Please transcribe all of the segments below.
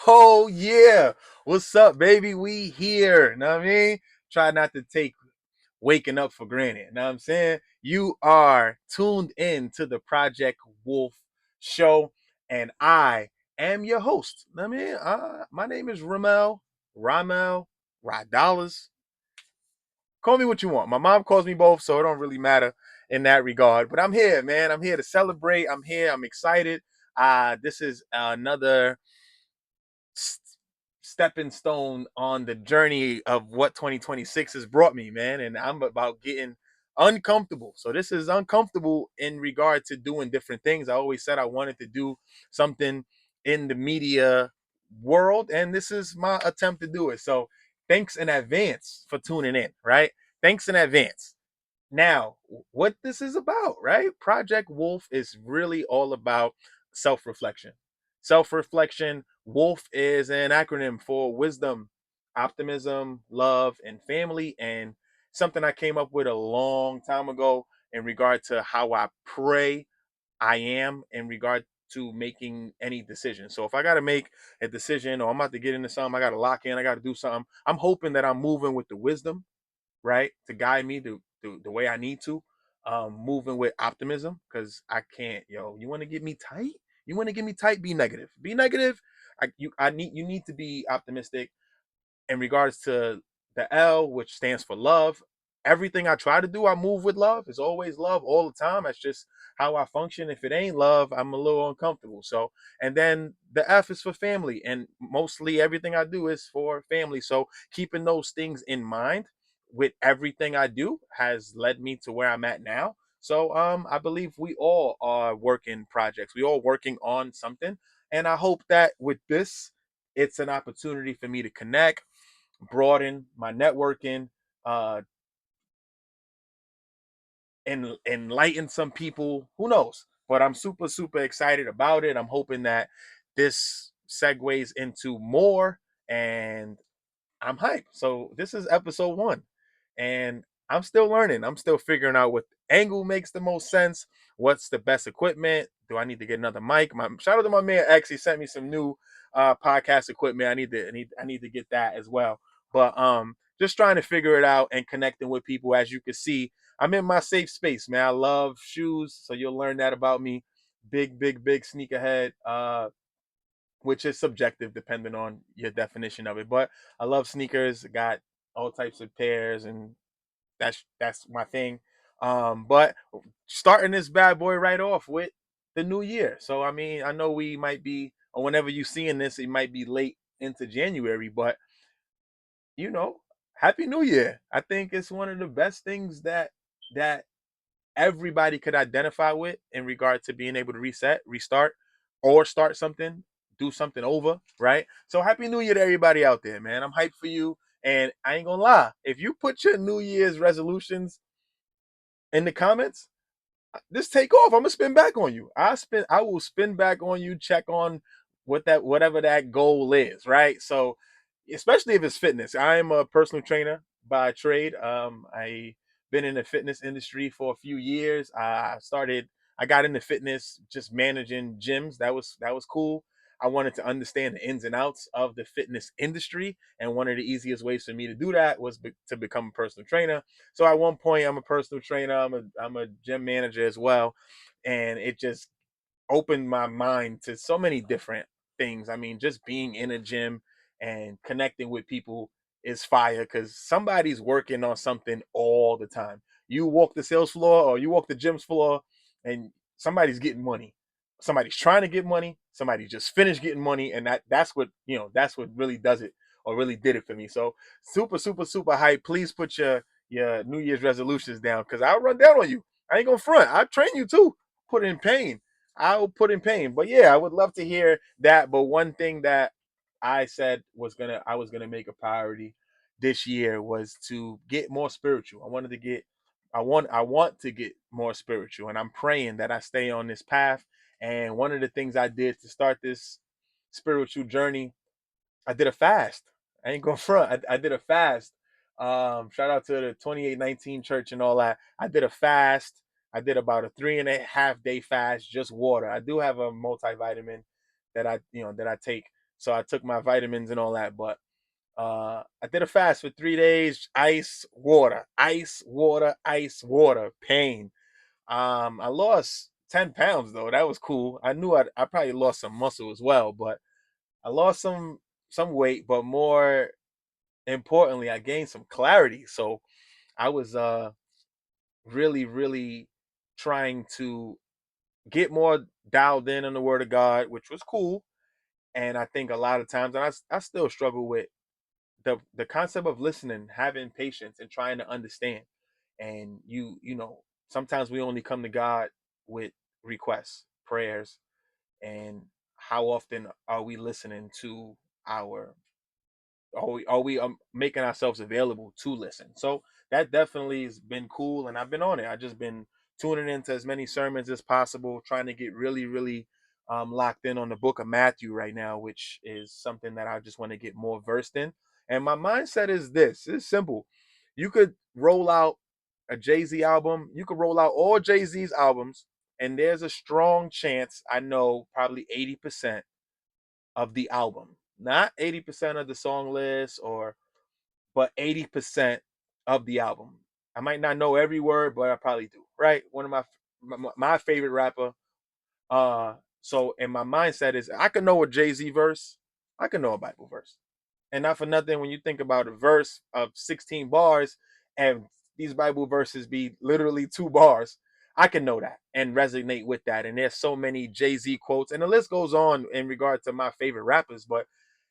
Oh yeah. What's up, baby? We here. Know what I mean? Try not to take waking up for granted. Know what I'm saying? You are tuned in to the Project Wolf show, and I am your host. Know what I mean? My name is Ramel Radalas. Call me what you want. My mom calls me both, so it don't really matter in that regard. But I'm here, man. I'm here to celebrate. I'm here. I'm excited. This is another stepping stone on the journey of what 2026 has brought me, man. And I'm about getting uncomfortable. So this is uncomfortable in regard to doing different things. I always said I wanted to do something in the media world, and this is my attempt to do it. So thanks in advance for tuning in, right? Thanks in advance. Now, what this is about, right? Project Wolf is really all about self reflection. Self reflection, Wolf is an acronym for wisdom, optimism, love, and family. And something I came up with a long time ago in regard to how I pray I am in regard to making any decision. So if I got to make a decision or I'm about to get into something, I got to lock in, I got to do something, I'm hoping that I'm moving with the wisdom, right, to guide me the way I need to. Moving with optimism because I can't, you want to get me tight? You want to get me tight? Be negative. Be negative. You need to be optimistic in regards to the L, which stands for love. Everything I try to do, I move with love. It's always love all the time. That's just how I function. If it ain't love, I'm a little uncomfortable. So, and then the F is for family, and mostly everything I do is for family. So, keeping those things in mind with everything I do has led me to where I'm at now. So, I believe we all are working projects. We all working on something, and I hope that with this, it's an opportunity for me to connect, broaden my networking, uh, and enlighten some people. Who knows? But I'm super, super excited about it. I'm hoping that this segues into more, and I'm hyped. So this is episode one, and I'm still learning. I'm still figuring out what angle makes the most sense. What's the best equipment? Do I need to get another mic? My shout out to my man X. He sent me some new podcast equipment. I need to get that as well. But just trying to figure it out and connecting with people. As you can see, I'm in my safe space, man. I love shoes, so you'll learn that about me. Big, big, big sneakerhead. Which is subjective depending on your definition of it. But I love sneakers. Got all types of pairs, and that's my thing. But starting this bad boy right off with the new year. So I mean, I know we might be, or whenever you seeing this, it might be late into January, but you know, Happy New Year. I think it's one of the best things that everybody could identify with in regard to being able to reset, restart, or start something, do something over, right? So happy new year to everybody out there, man. I'm hyped for you. And I ain't gonna lie, if you put your New Year's resolutions in the comments, this take off. I'm gonna spin back on you. I will spin back on you, check on whatever that goal is, right? So especially if it's fitness. I am a personal trainer by trade. I been in the fitness industry for a few years. I got into fitness just managing gyms. That was cool. I wanted to understand the ins and outs of the fitness industry, and one of the easiest ways for me to do that was to become a personal trainer. So at one point, I'm a personal trainer. I'm a gym manager as well, and it just opened my mind to so many different things. I mean, just being in a gym and connecting with people is fire because somebody's working on something all the time. You walk the sales floor or you walk the gym's floor, and somebody's getting money. Somebody's trying to get money. Somebody just finished getting money, and that's what that's what really does it or really did it for me. So super, super, super hype. Please put your New Year's resolutions down because I'll run down on you. I ain't gonna front. I'll train you too. Put in pain. I'll put in pain. But yeah, I would love to hear that. But one thing that I said I was gonna make a priority this year was to get more spiritual. I want to get more spiritual, and I'm praying that I stay on this path. And one of the things I did to start this spiritual journey, I did a fast. I ain't going front. I did a fast. Shout out to the 2819 church and all that. I did a fast. I did about a 3.5 day fast, just water. I do have a multivitamin that I take. So I took my vitamins and all that. But I did a fast for 3 days. Ice, water, ice, water, ice, water. Pain. I lost 10 pounds though. That was cool. I knew I probably lost some muscle as well, but I lost some weight. But more importantly, I gained some clarity. So I was really, really trying to get more dialed in on the Word of God, which was cool. And I think a lot of times, and I still struggle with the concept of listening, having patience, and trying to understand. And you know, sometimes we only come to God with requests, prayers, and how often are we listening to our are we making ourselves available to listen? So that definitely has been cool, and I've been on it. I just been tuning into as many sermons as possible, trying to get really, really locked in on the book of Matthew right now, which is something that I just want to get more versed in. And my mindset is this: it's simple. You could roll out a Jay-Z album, you could roll out all Jay-Z's albums, and there's a strong chance, I know probably 80% of the album. Not 80% of the song list or but 80% of the album. I might not know every word, but I probably do. Right? One of my favorite rapper. So in my mindset is I can know a Jay-Z verse, I can know a Bible verse. And not for nothing, when you think about a verse of 16 bars and these Bible verses be literally 2 bars, I can know that and resonate with that. And there's so many Jay-Z quotes, and the list goes on in regard to my favorite rappers, but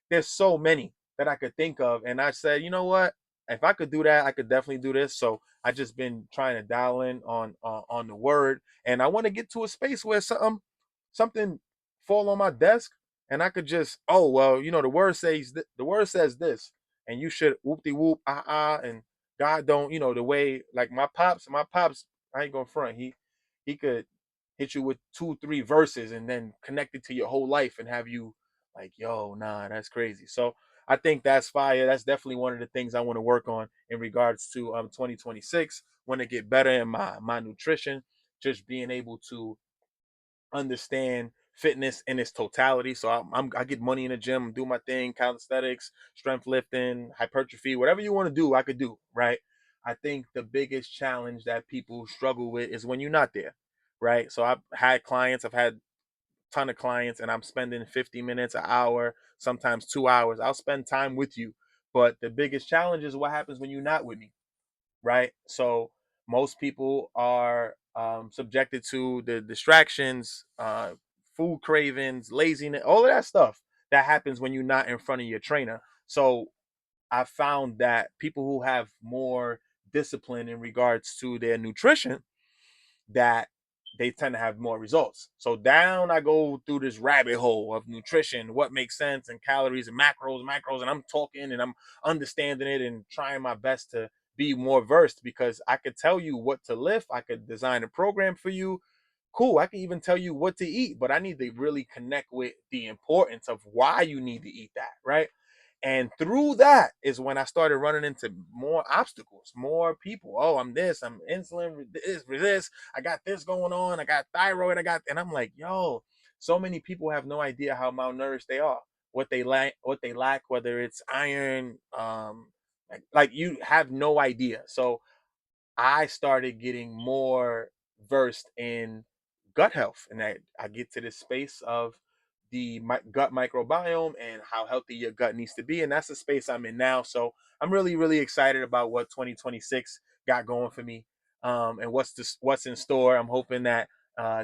there's so many that I could think of. And I said, you know what? If I could do that, I could definitely do this. So I just been trying to dial in on the word, and I want to get to a space where something fall on my desk, and I could just, oh well, you know, the word says this, and you should whoop de whoop and God don't, you know, the way like my pops, I ain't gonna front. He could hit you with 2 3 verses and then connect it to your whole life and have you like, yo, nah, that's crazy. So I think that's fire. That's definitely one of the things I want to work on in regards to 2026. Want to get better in my nutrition, just being able to understand fitness in its totality. So I get money in the gym, do my thing, calisthenics, strength lifting, hypertrophy, whatever you want to do, I could do, right? I think the biggest challenge that people struggle with is when you're not there, right? So I've had ton of clients, and I'm spending 50 minutes, an hour, sometimes 2 hours. I'll spend time with you. But the biggest challenge is what happens when you're not with me, right? So most people are subjected to the distractions, food cravings, laziness, all of that stuff that happens when you're not in front of your trainer. So I found that people who have more discipline in regards to their nutrition, that they tend to have more results. So down I go through this rabbit hole of nutrition, what makes sense, and calories and macros, and I'm talking and I'm understanding it and trying my best to be more versed, because I could tell you what to lift, I could design a program for you. Cool, I can even tell you what to eat, but I need to really connect with the importance of why you need to eat that, right? And through that is when I started running into more obstacles, more people. Oh, I'm this, I'm insulin resist, I got this going on, I got thyroid, and I'm like, yo, so many people have no idea how malnourished they are, what they lack, whether it's iron, like you have no idea. So I started getting more versed in gut health, and I get to this space of the gut microbiome and how healthy your gut needs to be, and that's the space I'm in now. So I'm really, really excited about what 2026 got going for me, and what's in store. I'm hoping that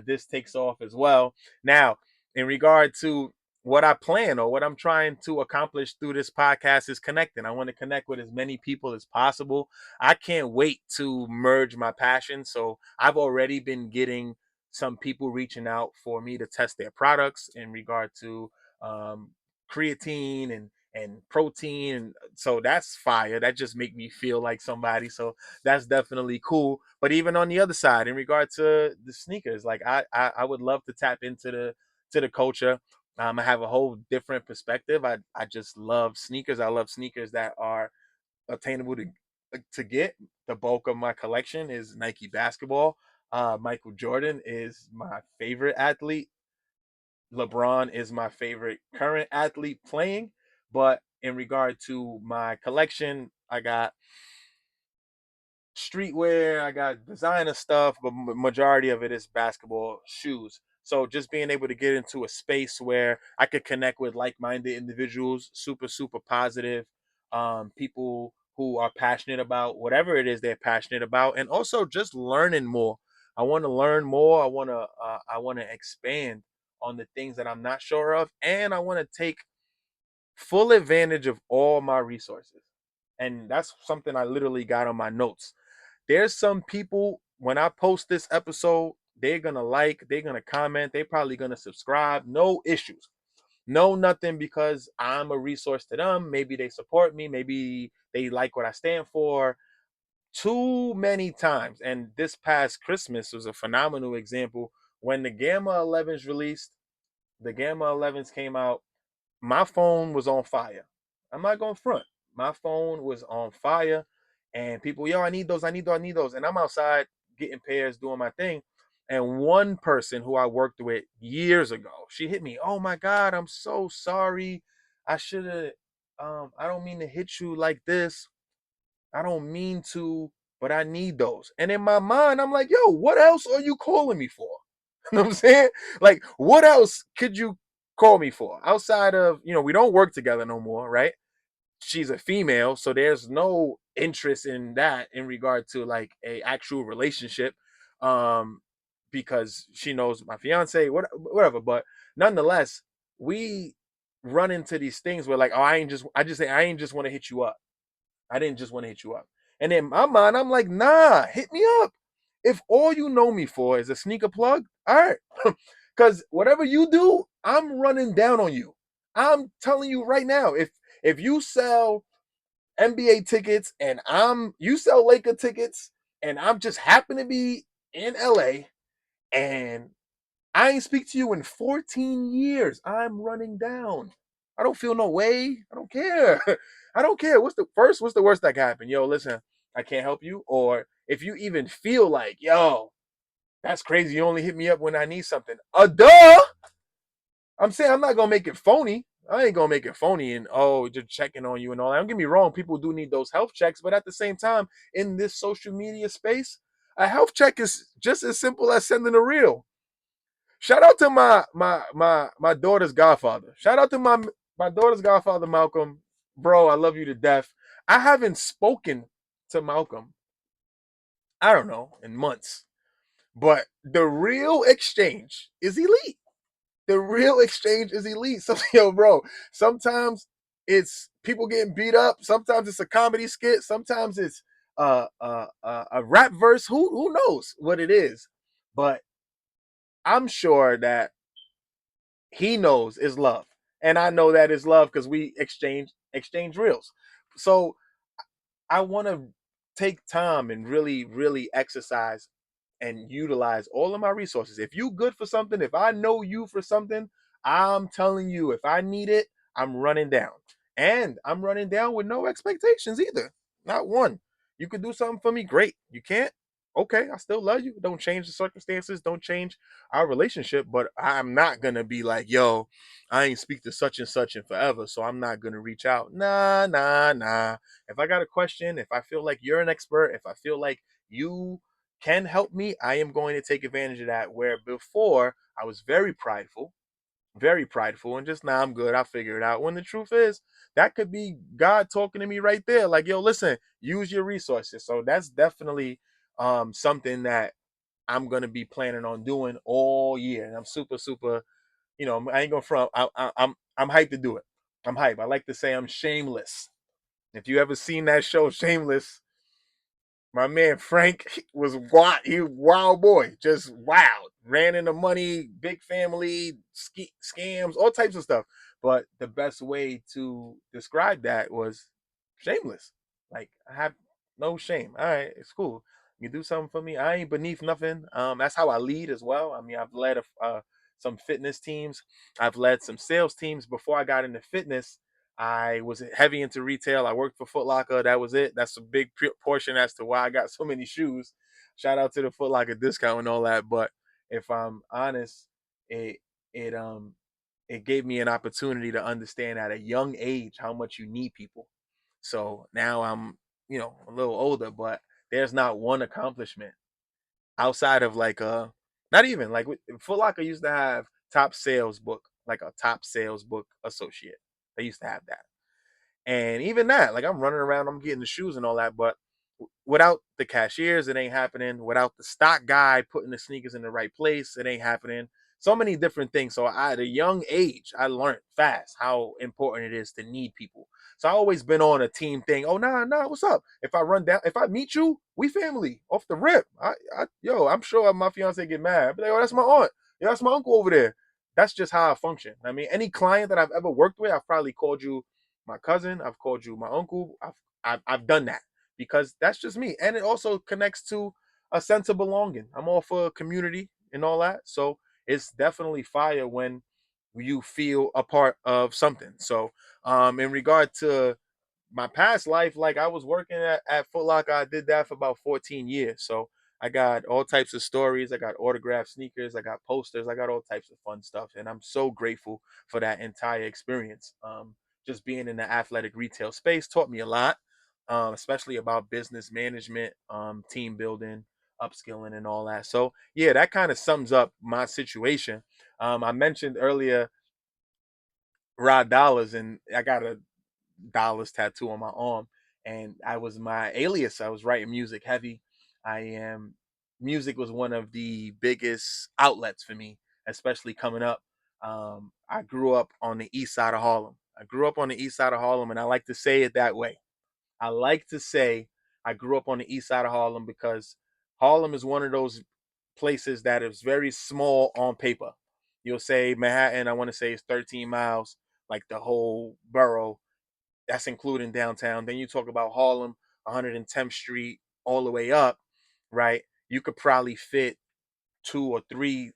this takes off as well. Now, in regard to what I plan or what I'm trying to accomplish through this podcast is connecting. I want to connect with as many people as possible. I can't wait to merge my passion. So I've already been getting some people reaching out for me to test their products in regard to um, creatine and protein. And so that's fire. That just make me feel like somebody. So that's definitely cool. But even on the other side, in regard to the sneakers, like I would love to tap into the culture. I have a whole different perspective. I just love sneakers. I love sneakers that are attainable to get. The bulk of my collection is Nike basketball. Michael Jordan is my favorite athlete. LeBron is my favorite current athlete playing. But in regard to my collection, I got streetwear, I got designer stuff, but majority of it is basketball shoes. So just being able to get into a space where I could connect with like-minded individuals, super super positive, people who are passionate about whatever it is they're passionate about, and also just learning more. I want to learn more. I want to expand on the things that I'm not sure of, and I want to take full advantage of all my resources. And that's something I literally got on my notes. There's some people when I post this episode, they're gonna like, they're gonna comment, they're probably gonna subscribe. No issues, no nothing, because I'm a resource to them. Maybe they support me, maybe they like what I stand for. Too many times, and this past Christmas was a phenomenal example when the Gamma 11s released. The Gamma 11s came out, my phone was on fire. I'm not going to front. My phone was on fire, and people, yo, I need those, I need those, I need those. And I'm outside getting pairs, doing my thing. And one person who I worked with years ago, she hit me. Oh my God, I'm so sorry. I should have, I don't mean to hit you like this. I don't mean to, but I need those. And in my mind, I'm like, yo, what else are you calling me for? You know what I'm saying? Like, what else could you call me for outside of, we don't work together no more, right? She's a female, so there's no interest in that in regard to like a actual relationship, um, because she knows my fiance, whatever. But nonetheless, we run into these things where like, oh, I just say I ain't just want to hit you up. I didn't just want to hit you up. And in my mind, I'm like, nah, hit me up. If all you know me for is a sneaker plug, all right. Because whatever you do, I'm running down on you. I'm telling you right now, if you sell NBA tickets and you sell Laker tickets and I'm just happen to be in LA and I ain't speak to you in 14 years. I'm running down. I don't feel no way. I don't care. I don't care. What's the worst that can happen? Yo, listen, I can't help you. Or if you even feel like, yo, that's crazy. You only hit me up when I need something. Duh. I'm saying I'm not gonna make it phony. I ain't gonna make it phony and just checking on you and all that. Don't get me wrong, people do need those health checks, but at the same time, in this social media space, a health check is just as simple as sending a reel. Shout out to my daughter's godfather. Shout out to my daughter's godfather, Malcolm. Bro, I love you to death. I haven't spoken to Malcolm, I don't know, in months. But the real exchange is elite. The real exchange is elite. So, yo, bro, sometimes it's people getting beat up. Sometimes it's a comedy skit. Sometimes it's a rap verse. Who knows what it is? But I'm sure that he knows is love, and I know that is love because we exchange reels. So I want to take time and really really exercise and utilize all of my resources. If you good for something, if I know you for something, I'm telling you, if I need it, I'm running down. And I'm running down with no expectations either. Not one. You could do something for me, great. You can't? Okay, I still love you. Don't change the circumstances, don't change our relationship, but I'm not gonna be like, yo, I ain't speak to such and such in forever, so I'm not gonna reach out. Nah, nah, nah. If I got a question, if I feel like you're an expert, if I feel like you can help me, I am going to take advantage of that. Where before I was very prideful, and just I'm good, I'll figure it out. When the truth is, that could be God talking to me right there, like, yo, listen, use your resources. So that's definitely something that I'm gonna be planning on doing all year, and I'm super super. I ain't gonna front. I'm hyped to do it. I'm hyped. I like to say I'm shameless. If you ever seen that show, Shameless, my man Frank was wild. He was wild boy, just wild. Ran into money, big family, scams, all types of stuff. But the best way to describe that was shameless. Like, I have no shame. All right, it's cool. You do something for me. I ain't beneath nothing. That's how I lead as well. I mean, I've led some fitness teams. I've led some sales teams before I got into fitness. I was heavy into retail. I worked for Foot Locker. That was it. That's a big portion as to why I got so many shoes. Shout out to the Foot Locker discount and all that. But if I'm honest, it it gave me an opportunity to understand at a young age how much you need people. So now I'm, a little older, but there's not one accomplishment outside of like not even like Foot Locker used to have top sales book, like a top sales book associate. They used to have that. And even that, like I'm running around, I'm getting the shoes and all that, but without the cashiers, it ain't happening. Without the stock guy putting the sneakers in the right place, it ain't happening. So many different things. So at a young age, I learned fast how important it is to need people. So I always been on a team thing. Oh nah, what's up? If I run down, if I meet you, we family off the rip. Yo, I'm sure my fiance get mad. I'd be like, oh, that's my aunt. Yeah, that's my uncle over there. That's just how I function. I mean, any client that I've ever worked with, I've probably called you my cousin. I've called you my uncle. I've done that because that's just me. And it also connects to a sense of belonging. I'm all for community and all that. So it's definitely fire when you feel a part of something. So in regard to my past life, like I was working at Foot Locker, I did that for about 14 years. So I got all types of stories. I got autographed sneakers. I got posters. I got all types of fun stuff. And I'm so grateful for that entire experience. Just being in the athletic retail space taught me a lot, especially about business management, team building, upskilling, and all that. So, yeah, that kind of sums up my situation. I mentioned earlier Rod Dollars, and I got a Dollars tattoo on my arm, and I was my alias. I was writing music heavy. I am Music was one of the biggest outlets for me, especially coming up. I grew up on the east side of Harlem. I grew up on the east side of Harlem, and I like to say it that way. I like to say I grew up on the east side of Harlem because Harlem is one of those places that is very small on paper. You'll say Manhattan, I want to say it's 13 miles, like the whole borough. That's including downtown. Then you talk about Harlem, 110th Street, all the way up, right? You could probably fit two or three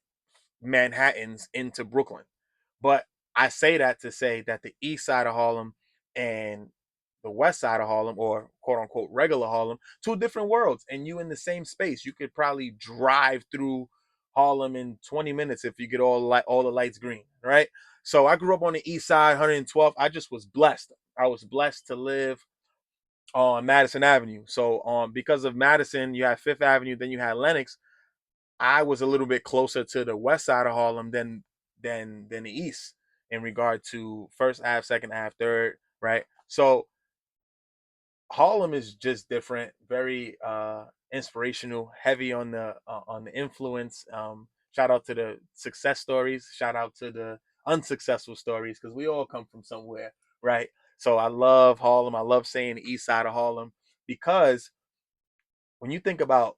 Manhattans into Brooklyn. But I say that to say that the east side of Harlem and the west side of Harlem, or quote unquote regular Harlem, two different worlds. And you in the same space. You could probably drive through Harlem in 20 minutes if you get all the lights green, right? So I grew up on the east side, 112th. I just was blessed. I was blessed to live on Madison Avenue. So because of Madison, you had Fifth Avenue, then you had Lenox. I was a little bit closer to the west side of Harlem than the east in regard to first half, second half, third, right? So Harlem is just different, very inspirational, heavy on the influence. Shout out to the success stories, shout out to the unsuccessful stories because we all come from somewhere, right? So I love Harlem. I love saying the east side of Harlem because when you think about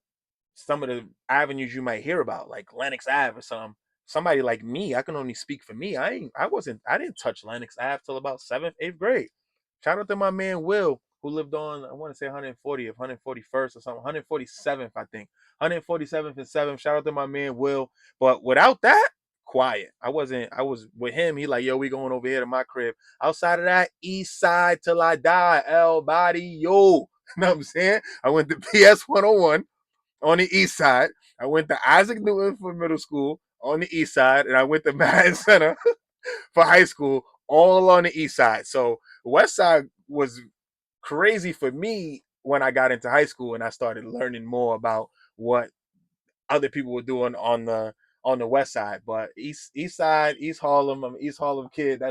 some of the avenues you might hear about, like Lenox Ave or somebody like me, I can only speak for me. I didn't touch Lenox Ave till about seventh, eighth grade. Shout out to my man Will, who lived on, I want to say 140th, 141st or something, 147th, I think. 147th and 7th. Shout out to my man Will. But without that, quiet. I was with him. He like, yo, we going over here to my crib. Outside of that, east side till I die. El body, yo. You know what I'm saying? I went to PS 101 on the east side. I went to Isaac Newton for middle school on the east side, and I went to Madison Center for high school, all on the east side. So west side was crazy for me when I got into high school and I started learning more about what other people were doing on the west side. But east side, East Harlem, I'm an East Harlem kid.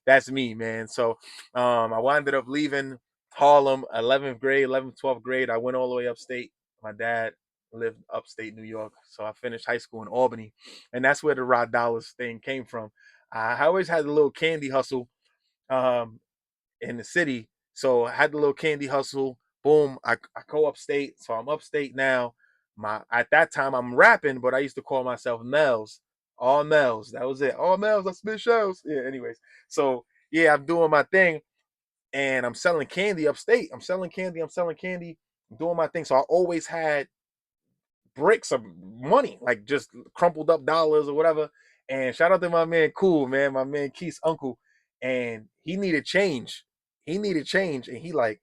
That's me, man. So I wound up leaving Harlem 11th grade, 11th, 12th grade. I went all the way upstate. My dad lived upstate New York, so I finished high school in Albany, and that's where the Rod Dollars thing came from. I always had a little candy hustle um, in the city. So I had the little candy hustle. Boom, I go upstate. So I'm upstate now. My At that time I'm rapping, but I used to call myself Mel's. All Mel's. That was it. All Mel's. I spit shows. Yeah, anyways. So yeah, I'm doing my thing and I'm selling candy upstate. I'm selling candy. I'm selling candy. I'm doing my thing. So I always had bricks of money, like just crumpled up dollars or whatever. And shout out to my man Cool, man, my man Keith's uncle. And he needed change. He needed change. And he like,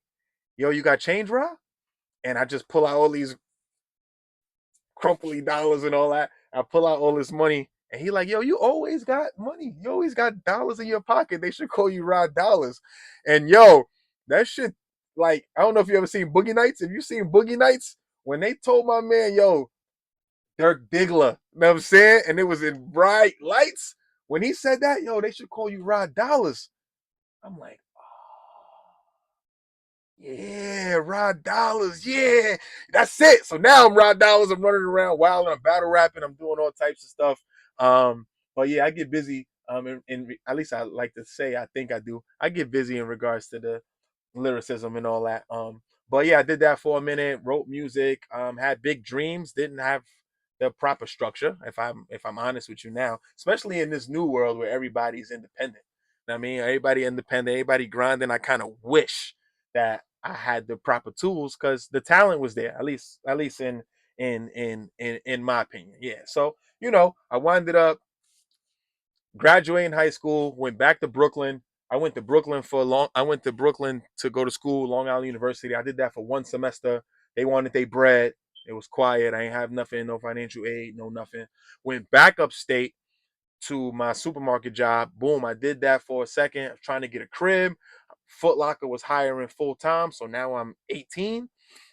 yo, you got change, Rob? And I just pull out all these crumply dollars and all that. I pull out all this money And he like, yo, you always got money. You always got dollars in your pocket. They should call you Rod Dollars. And yo, that shit, like, I don't know if you ever seen Boogie Nights. If you seen Boogie Nights, when they told my man, yo, Dirk Diggler, you know what I'm saying? And it was in bright lights. When he said that, yo, they should call you Rod Dollars. I'm like, yeah, Rod Dollars. Yeah, that's it. So now I'm Rod Dollars. I'm running around wild. I'm battle rapping. I'm doing all types of stuff. But yeah, I get busy. At least I like to say I think I do. I get busy in regards to the lyricism and all that. But yeah, I did that for a minute. Wrote music. Had big dreams. Didn't have the proper structure. If I'm honest with you now, especially in this new world where everybody's independent. You know what I mean, everybody independent, everybody grinding. I kind of wish that I had the proper tools because the talent was there. At least in my opinion. Yeah. So I winded up graduating high school, went back to Brooklyn. I went to Brooklyn to go to school, Long Island University. I did that for one semester. They wanted their bread. It was quiet. I ain't have nothing, no financial aid, no nothing. Went back upstate to my supermarket job. Boom, I did that for a second. I was trying to get a crib. Foot Locker was hiring full time, so now I'm 18.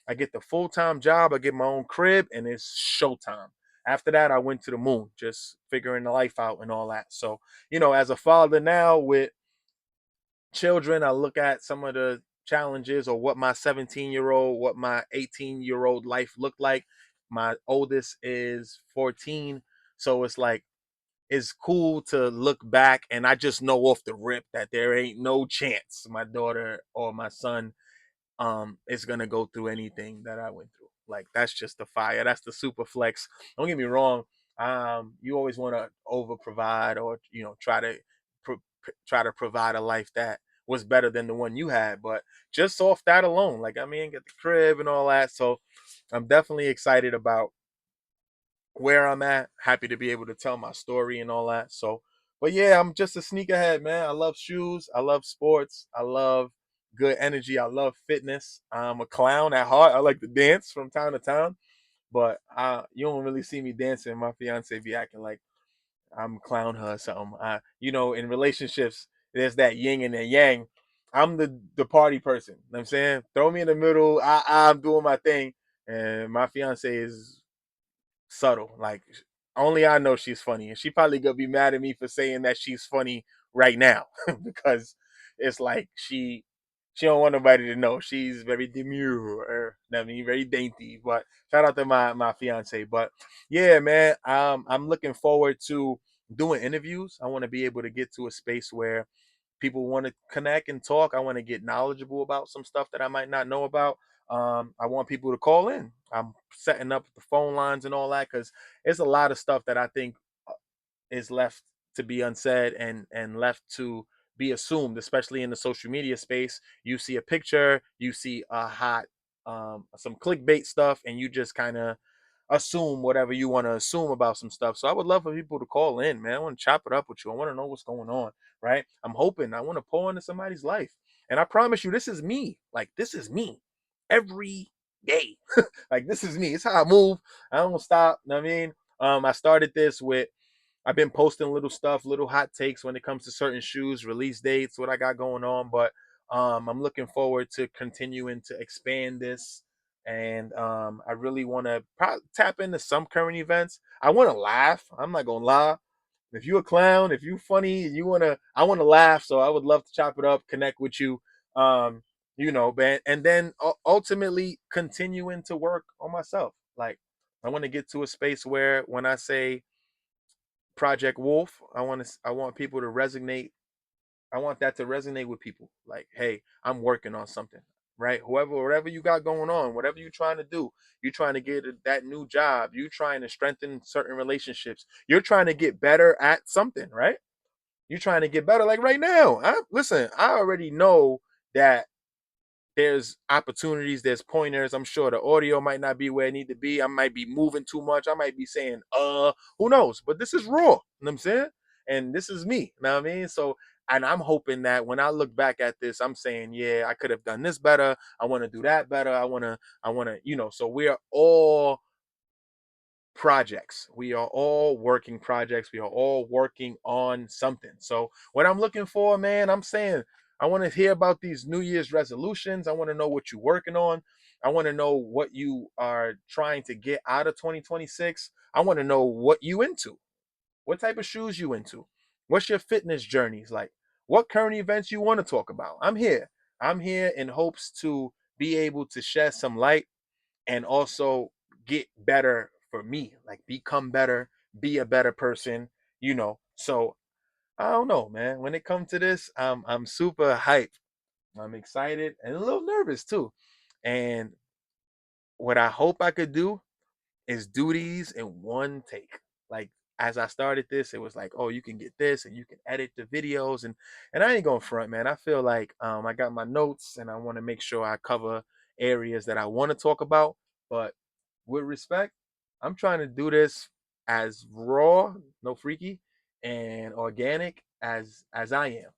I get the full time job. I get my own crib, and it's showtime. After that, I went to the moon, just figuring the life out and all that. So, as a father now with children, I look at some of the challenges or what my 17-year-old, what my 18-year-old life looked like. My oldest is 14. So it's like, it's cool to look back and I just know off the rip that there ain't no chance my daughter or my son is gonna go through anything that I went through. Like that's just the fire. That's the super flex. Don't get me wrong. You always want to over provide or pro- try to provide a life that was better than the one you had. But just off that alone, like I mean, get the crib and all that. So I'm definitely excited about where I'm at. Happy to be able to tell my story and all that. So, but yeah, I'm just a sneakerhead, man. I love shoes. I love sports. I love good energy. I love fitness. I'm a clown at heart. I like to dance from time to time, but you don't really see me dancing. My fiance be acting like I'm clown her or something. In relationships, there's that yin and the yang. I'm the party person. You know what I'm saying, throw me in the middle. I'm doing my thing, and my fiance is subtle. Like only I know she's funny, and she probably gonna be mad at me for saying that she's funny right now because it's like she don't want nobody to know. She's very demure. I mean, very dainty. But shout out to my fiance. But yeah, man, I'm looking forward to doing interviews. I want to be able to get to a space where people want to connect and talk. I want to get knowledgeable about some stuff that I might not know about. I want people to call in. I'm setting up the phone lines and all that because there's a lot of stuff that I think is left to be unsaid and left to be assumed, especially in the social media space. You see a picture, you see a hot some clickbait stuff, and you just kind of assume whatever you want to assume about some stuff. So I would love for people to call in, man. I want to chop it up with you. I want to know what's going on, right? I'm hoping I want to pour into somebody's life. And I promise you, this is me. Like, this is me every day. Like, this is me. It's how I move. I don't stop. You know what I mean? I started this with I've been posting little stuff, little hot takes when it comes to certain shoes, release dates, what I got going on. But I'm looking forward to continuing to expand this. And I really want to tap into some current events. I want to laugh. I'm not going to lie. If you a clown, if you funny, I want to laugh. So I would love to chop it up, connect with you. Man, and then ultimately continuing to work on myself. Like I want to get to a space where when I say Project Wolf. I want people to resonate. I want that to resonate with people. Like, hey, I'm working on something, right? Whatever you got going on, whatever you're trying to do, you're trying to get that new job, you're trying to strengthen certain relationships, you're trying to get better at something, right? You're trying to get better. Like right now, listen, I already know that there's opportunities, there's pointers. I'm sure the audio might not be where it need to be. I might be moving too much. I might be saying, who knows? But this is raw. You know what I'm saying? And this is me. You know what I mean? So, and I'm hoping that when I look back at this, I'm saying, yeah, I could have done this better. I want to do that better. I want to, so we're all projects. We are all working projects. We are all working on something. So what I'm looking for, man, I'm saying I want to hear about these New Year's resolutions. I want to know what you're working on. I want to know what you are trying to get out of 2026. I want to know what you into. What type of shoes you into? What's your fitness journeys like? What current events you want to talk about? I'm here. I'm here in hopes to be able to shed some light and also get better for me, like become better, be a better person, So I don't know, man. When it comes to this, I'm super hyped. I'm excited and a little nervous too. And what I hope I could do is do these in one take. Like as I started this, it was like, oh, you can get this and you can edit the videos and I ain't going front, man. I feel like I got my notes and I want to make sure I cover areas that I want to talk about. But with respect, I'm trying to do this as raw, no freaky, and organic as I am.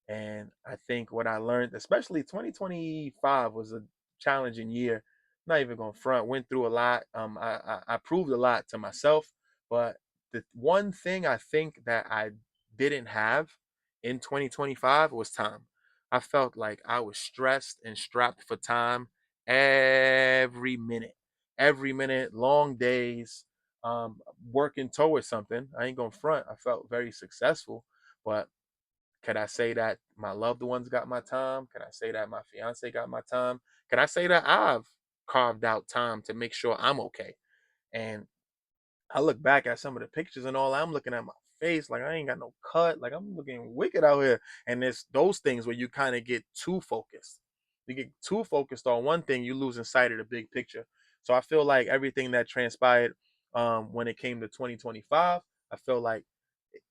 And I think what I learned, especially 2025, was a challenging year. Not even going front. Went through a lot. I proved a lot to myself. But the one thing I think that I didn't have in 2025 was time. I felt like I was stressed and strapped for time every minute. Every minute, long days, working towards something. I ain't going front. I felt very successful, but can I say that my loved ones got my time? Can I say that my fiance got my time? Can I say that I've carved out time to make sure I'm okay? And I look back at some of the pictures and all, I'm looking at my face like I ain't got no cut, like I'm looking wicked out here. And it's those things where you kind of get too focused. You get too focused on one thing, you losing sight of the big picture. So I feel like everything that transpired when it came to 2025, I feel like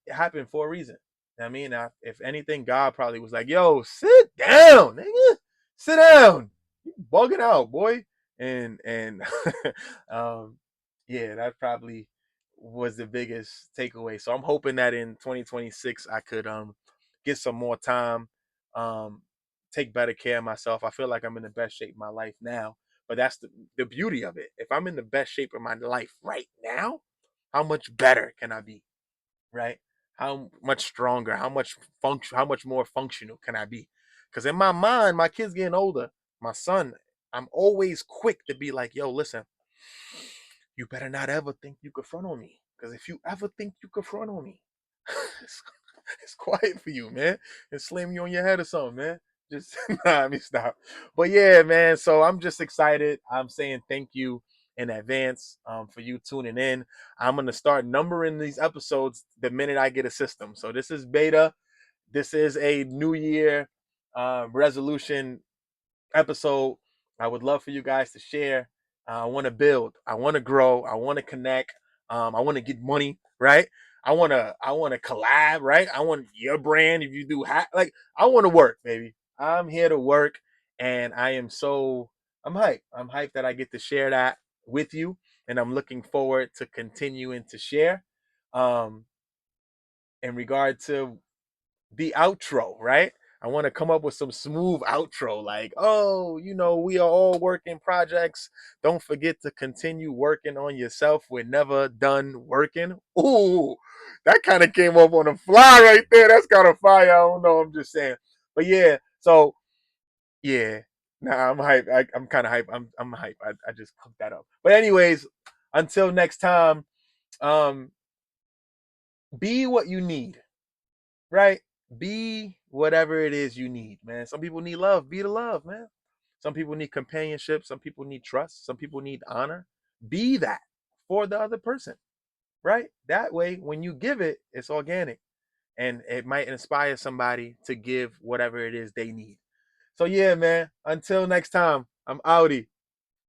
it happened for a reason. I mean, if anything, God probably was like, "Yo, sit down, nigga, sit down, you bugging out, boy." And um, yeah, that probably was the biggest takeaway. So I'm hoping that in 2026 I could get some more time, um, take better care of myself. I feel like I'm in the best shape of my life now, but that's the beauty of it. If I'm in the best shape of my life right now, how much better can I be? Right? How much stronger, how much more functional can I be? Because in my mind, my kid's getting older. My son, I'm always quick to be like, yo, listen, you better not ever think you could front on me. Because if you ever think you could front on me, it's, it's quiet for you, man. And slam you on your head or something, man. Just nah, I mean stop. But yeah, man. So I'm just excited. I'm saying thank you in advance for you tuning in. I'm gonna start numbering these episodes the minute I get a system. So this is beta. This is a New Year resolution episode. I would love for you guys to share. I want to build. I want to grow. I want to connect. I want to get money. Right. I want to collab. Right. I want your brand. If you do like I want to work, baby. I'm here to work, and I'm hyped. I'm hyped that I get to share that with you, and I'm looking forward to continuing to share. Um, in regard to the outro, right? I want to come up with some smooth outro like, oh, we are all working projects. Don't forget to continue working on yourself. We're never done working. Ooh, that kind of came up on the fly right there. That's kind of fire. I don't know. I'm just saying. But yeah, so yeah. Nah, I'm hype. I'm kind of hype. I'm hype. I just cooked that up. But anyways, until next time, um, be what you need, right? Be whatever it is you need, man. Some people need love. Be the love, man. Some people need companionship. Some people need trust. Some people need honor. Be that for the other person, right? That way, when you give it, it's organic and it might inspire somebody to give whatever it is they need. So, yeah, man. Until next time, I'm outie.